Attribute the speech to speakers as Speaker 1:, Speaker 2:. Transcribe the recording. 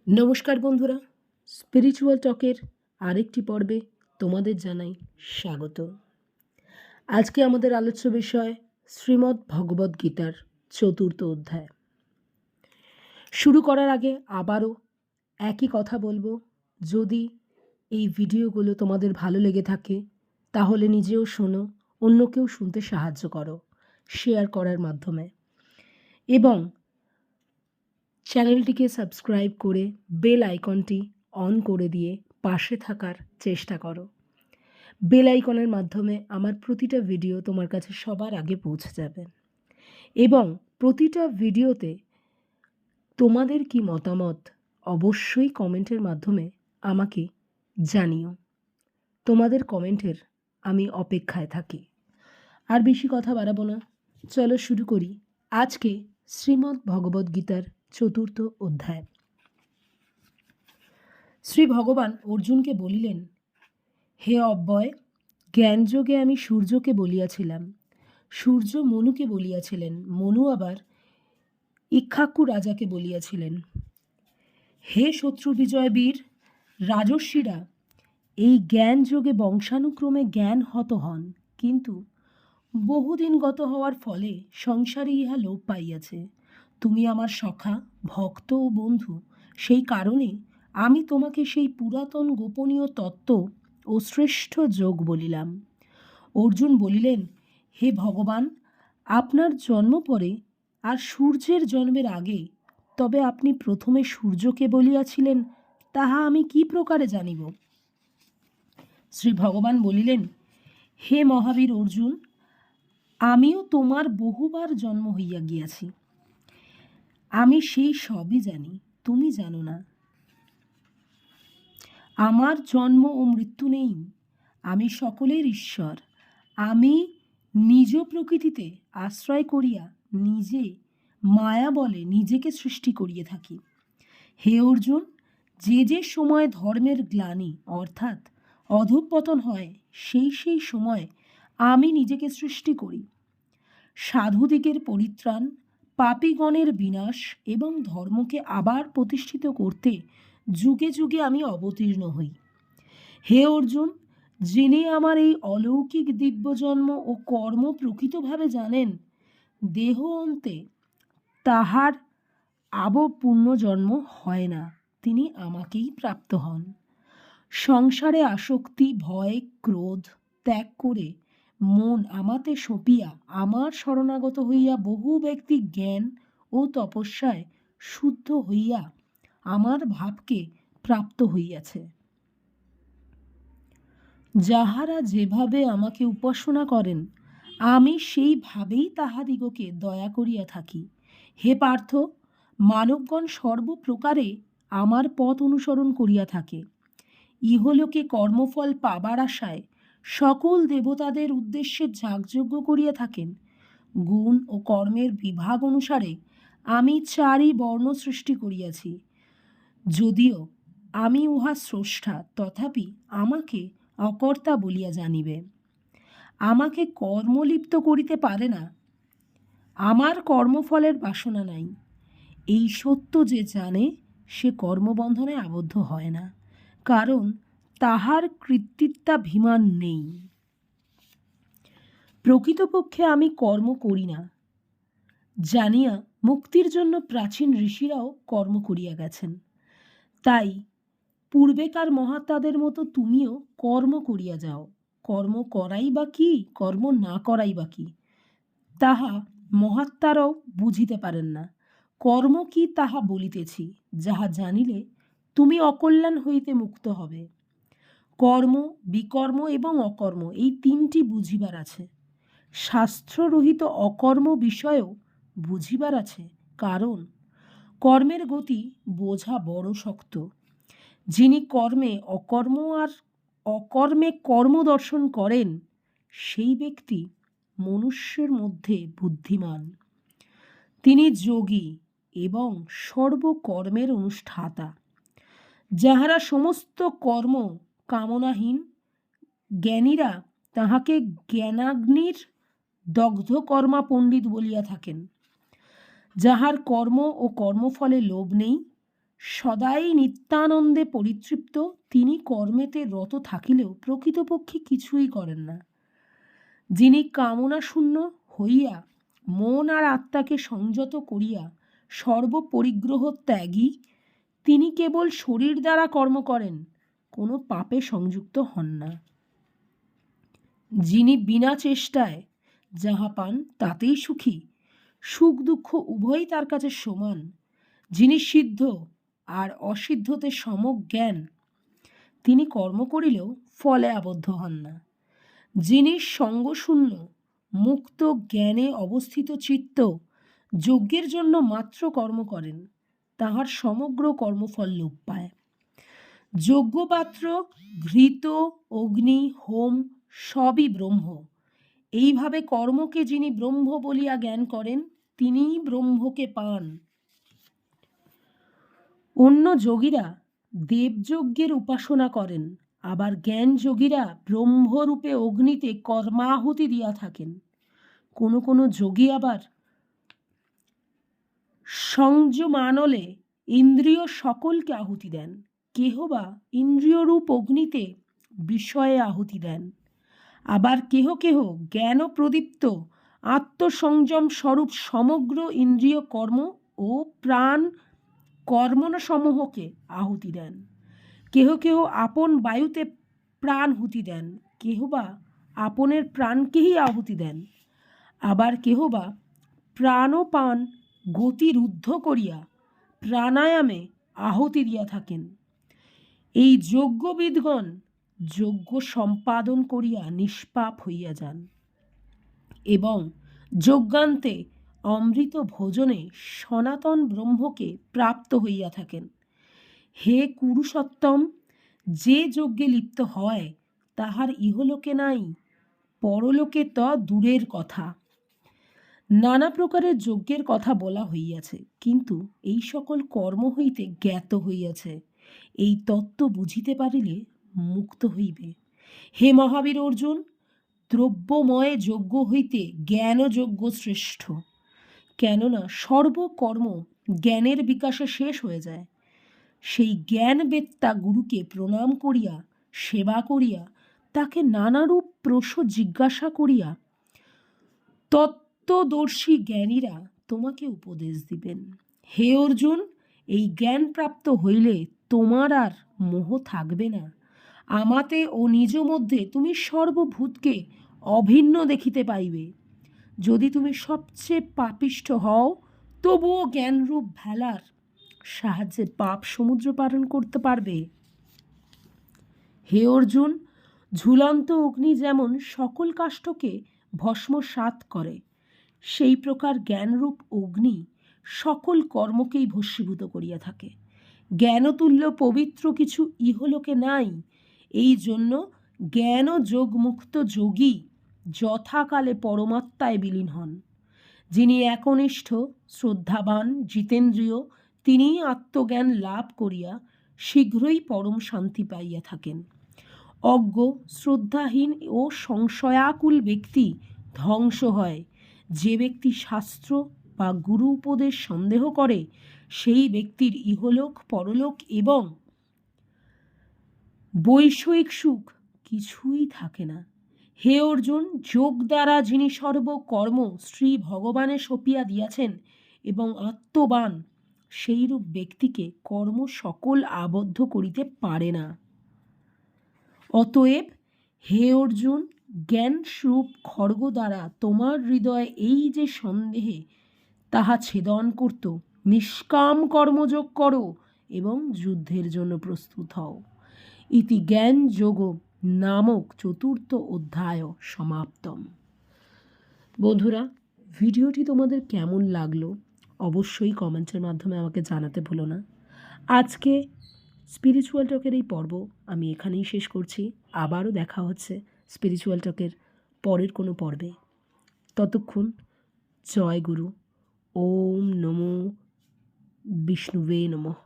Speaker 1: নমস্কার বন্ধুরা, স্পিরিচুয়াল টকের আরেকটি পর্বে তোমাদের জানাই স্বাগত। আজকে আমাদের আলোচ্য বিষয় শ্রীমদ্ ভগবদ্ গীতার ৪র্থ অধ্যায়। শুরু করার আগে আবারও একই কথা বলবো, যদি এই ভিডিওগুলো তোমাদের ভালো লেগে থাকে তাহলে নিজেও শোনো, অন্যকেও শুনতে সাহায্য করো শেয়ার করার মাধ্যমে, এবং চ্যানেলটিকে সাবস্ক্রাইব করে বেল আইকনটি অন করে দিয়ে পাশে থাকার চেষ্টা করো। বেল আইকনের মাধ্যমে আমার প্রতিটা ভিডিও তোমার কাছে সবার আগে পৌঁছে যাবে, এবং প্রতিটা ভিডিওতে তোমাদের কি মতামত অবশ্যই কমেন্টের মাধ্যমে আমাকে জানিও। তোমাদের কমেন্টের আমি অপেক্ষায় থাকি। আর বেশি কথা বাড়াবো না, চলো শুরু করি আজকে শ্রীমদ্ ভগবদ্ গীতার ৪র্থ অধ্যায়। শ্রী ভগবান অর্জুনকে বলিলেন, হে অব্যয়, জ্ঞানযোগে আমি সূর্যকে বলিয়াছিলাম, সূর্য মনুকে বলিয়াছিলেন, মনু আবার ইক্ষ্বাকু রাজাকে বলিয়াছিলেন। হে শত্রু বিজয় বীর, রাজর্ষিরা এই জ্ঞানযোগে বংশানুক্রমে জ্ঞান হত হন, কিন্তু বহুদিন গত হওয়ার ফলে সংসারে ইহা লোপ পাইয়াছে। তুমি আমার সখা, ভক্ত ও বন্ধু, সেই কারণে আমি তোমাকে সেই পুরাতন গোপনীয় তত্ত্ব ও শ্রেষ্ঠ যোগ বলিলাম। অর্জুন বলিলেন, হে ভগবান, আপনার জন্ম পরে আর সূর্যের জন্মের আগে, তবে আপনি প্রথমে সূর্যকে বলিয়াছিলেন, তাহা আমি কি প্রকারে জানিব? শ্রী ভগবান বলিলেন, হে মহাবীর অর্জুন, আমিও তোমার বহুবার জন্ম হইয়া গিয়াছি, আমি সেই সবই জানি, তুমি জানো না। আমার জন্ম ও মৃত্যু নেই, আমি সকলের ঈশ্বর। আমি নিজ প্রকৃতিতে আশ্রয় করিয়া নিজে মায়া বলে নিজেকে সৃষ্টি করিয়ে থাকি। হে অর্জুন, যে যে সময় ধর্মের গ্লানি অর্থাৎ অধঃপতন হয়, সেই সেই সময় আমি নিজেকে সৃষ্টি করি। সাধুদিগের পরিত্রাণ, পাপীগণের বিনাশ এবং ধর্মকে আবার প্রতিষ্ঠিত করতে যুগে যুগে আমি অবতীর্ণ হই। হে অর্জুন, যিনি আমার এই অলৌকিক দিব্যজন্ম ও কর্ম প্রকৃতভাবে জানেন, দেহ অন্তে তাহার পুনর্জন্ম হয় না, তিনি আমাকেই প্রাপ্ত হন। সংসারে আসক্তি, ভয়, ক্রোধ ত্যাগ করে মন আমাতে সঁপিয়া আমার শরণাগত হইয়া বহু ব্যক্তি জ্ঞান ও তপস্যায় শুদ্ধ হইয়া আমার ভাবকে প্রাপ্ত হইয়াছে। যাহারা যেভাবে আমাকে উপাসনা করেন, আমি সেইভাবেই তাহাদিগকে দয়া করিয়া থাকি। হে পার্থ, মানবগণ সর্বপ্রকারে আমার পথ অনুসরণ করিয়া থাকে। ইহলোকে কর্মফল পাবার আশায় সকল দেবতাদের উদ্দেশ্যে যাগযজ্ঞ করিয়া থাকেন। গুণ ও কর্মের বিভাগ অনুসারে আমি 4ই বর্ণ সৃষ্টি করিয়াছি। যদিও আমি উহা স্রষ্টা, তথাপি আমাকে অকর্তা বলিয়া জানিবে। আমাকে কর্মলিপ্ত করিতে পারে না, আমার কর্মফলের বাসনা নাই। এই সত্য যে জানে, সে কর্মবন্ধনে আবদ্ধ হয় না, কারণ তাহার কৃত্তিত্বাভিমান নেই। প্রকৃতপক্ষে আমি কর্ম করি না জানিয়া মুক্তির জন্য প্রাচীন ঋষিরাও কর্ম করিয়া গেছেন। তাই পূর্বেকার মহাত্মাদের মতো তুমিও কর্ম করিয়া যাও। কর্ম করাই বা কি, কর্ম না করাই বা কি, তাহা মহাত্মারাও বুঝিতে পারেন না। কর্ম কি তাহা বলিতেছি, যাহা জানিলে তুমি অকল্যাণ হইতে মুক্ত হবে। কর্ম, বিকর্ম এবং অকর্ম, এই 3টি বুঝিবার আছে। শাস্ত্ররহিত অকর্ম বিষয়েও বুঝিবার আছে, কারণ কর্মের গতি বোঝা বড় শক্ত। যিনি কর্মে অকর্ম আর অকর্মে কর্ম দর্শন করেন, সেই ব্যক্তি মনুষ্যের মধ্যে বুদ্ধিমান। তিনি যোগী এবং সর্বকর্মের অনুষ্ঠাতা। যাহারা সমস্ত কর্ম কামনাহীন, জ্ঞানীরা তাহাকে জ্ঞানাগ্নির দগ্ধকর্মা পণ্ডিত বলিয়া থাকেন। যাহার কর্ম ও কর্মফলে লোভ নেই, সদাই নিত্যানন্দে পরিতৃপ্ত, তিনি কর্মেতে রত থাকিলেও প্রকৃতপক্ষে কিছুই করেন না। যিনি কামনা শূন্য হইয়া মন আর আত্মাকে সংযত করিয়া সর্বপরিগ্রহ ত্যাগী, তিনি কেবল শরীর দ্বারা কর্ম করেন, কোনো পাপে সংযুক্ত হন না। যিনি বিনা চেষ্টায় যাহা পান তাতেই সুখী, সুখ দুঃখ উভয়ই তার কাছে সমান, যিনি সিদ্ধ আর অসিদ্ধতে সমজ্ঞান, তিনি কর্ম করিলেও ফলে আবদ্ধ হন না। যিনি সঙ্গশূন্য মুক্ত জ্ঞানে অবস্থিত চিত্ত যজ্ঞের জন্য মাত্র কর্ম করেন, তাহার সমগ্র কর্মফল লোপ পায়। যজ্ঞপাত্র, ঘৃত, অগ্নি, হোম সবই ব্রহ্ম। এইভাবে কর্মকে যিনি ব্রহ্ম বলিয়া জ্ঞান করেন, তিনিই ব্রহ্মকে পান। অন্য যোগীরা দেবযজ্ঞের উপাসনা করেন, আবার জ্ঞান যোগীরা ব্রহ্মরূপে অগ্নিতে কর্মাহুতি দিয়া থাকেন। কোনো কোনো যোগী আবার সংযমানলে ইন্দ্রিয় সকলকে আহুতি দেন, কেহ বা ইন্দ্রিয়রূপ অগ্নিতে বিষয়ে আহুতি দেন। আবার কেহ কেহ জ্ঞান প্রদীপ্ত আত্মসংযম স্বরূপ সমগ্র ইন্দ্রিয় কর্ম ও প্রাণ কর্মসমূহকে আহুতি দেন। কেহ কেহ আপন বায়ুতে প্রাণহুতি দেন, কেহ বা আপনের প্রাণকেই আহুতি দেন। আবার কেহ বা প্রাণপান গতি রুদ্ধ করিয়া প্রাণায়ামে আহুতি দিয়া থাকেন। এই যজ্ঞবিদগণ যজ্ঞ সম্পাদন করিয়া নিষ্পাপ হইয়া যান এবং যজ্ঞান্তে অমৃত ভোজনে সনাতন ব্রহ্মকে প্রাপ্ত হইয়া থাকেন। হে কুরুষোত্তম, যে যজ্ঞে লিপ্ত হয় তাহার ইহলোকে নাই, পরলোকে ত দূরের কথা। নানা প্রকারের যজ্ঞের কথা বলা হইয়াছে, কিন্তু এই সকল কর্ম হইতে জ্ঞাত হইয়াছে। এই তত্ত্ব বুঝিতে পারিলে মুক্ত হইবে। হে মহাবীর অর্জুন, দ্রব্যময় যজ্ঞ হইতে জ্ঞানযজ্ঞ শ্রেষ্ঠ, কেননা সর্বকর্ম জ্ঞানের বিকাশে শেষ হয়ে যায়। সেই জ্ঞানবেত্তা গুরুকে প্রণাম করিয়া সেবা করিয়া তাকে নানারূপ প্রশ্ন জিজ্ঞাসা করিয়া তত্ত্বদর্শী জ্ঞানীরা তোমাকে উপদেশ দিবেন। হে অর্জুন, এই জ্ঞান প্রাপ্ত হইলে তোমার আর মোহ থাকবে না। আমাতে ও নিজ মধ্যে তুমি সর্বভূতকে অভিন্ন দেখিতে পাইবে। যদি তুমি সবচেয়ে পাপিষ্ঠ হও, তবুও জ্ঞানরূপ ভেলার সাহায্যে পাপ সমুদ্র পালন করতে পারবে। হে অর্জুন, ঝুলন্ত অগ্নি যেমন সকল কাষ্ঠকে ভস্মসাৎ করে, সেই প্রকার জ্ঞানরূপ অগ্নি সকল কর্মকেই ভস্মীভূত করিয়া থাকে। জ্ঞানতুল্য পবিত্র কিছু ইহলোকে নাই। এই জন্য জ্ঞান যোগমুক্ত যোগী যথাকালে পরমাত্মায় বিলীন হন। যিনি একনিষ্ঠ শ্রদ্ধাবান জিতেন্দ্রিয়, তিনিই আত্মজ্ঞান লাভ করিয়া শীঘ্রই পরম শান্তি পাইয়া থাকেন। অজ্ঞ, শ্রদ্ধাহীন ও সংশয়াকুল ব্যক্তি ধ্বংস হয়। যে ব্যক্তি শাস্ত্র বা গুরু উপদেশ সন্দেহ করে, সেই ব্যক্তির ইহলোক পরলোক এবং বৈষয়িক সুখ কিছুই থাকে না। হে অর্জুন, যোগ দ্বারা যিনি সর্বকর্ম শ্রী ভগবানে সঁপিয়া দিয়াছেন এবং আত্মবান, সেইরূপ ব্যক্তিকে কর্ম সকল আবদ্ধ করিতে পারে না। অতএব হে অর্জুন, জ্ঞানস্বরূপ খড়গ দ্বারা তোমার হৃদয়ে এই যে সন্দেহে তাহা ছেদন করত, নিষ্কাম কর্মযোগ করো এবং যুদ্ধের জন্য প্রস্তুত হও। ইতি জ্ঞান যোগ নামক চতুর্থ অধ্যায় সমাপ্তম। বন্ধুরা, ভিডিওটি তোমাদের কেমন লাগলো অবশ্যই কমেন্টের মাধ্যমে আমাকে জানাতে ভুলো না। আজকে স্পিরিচুয়াল টকের এই পর্ব আমি এখানেই শেষ করছি। আবারও দেখা হচ্ছে স্পিরিচুয়াল টকের পরের কোনো পর্বে। ততক্ষণ জয় গুরু। ওম নমো বিষ্ণুবে নমঃ।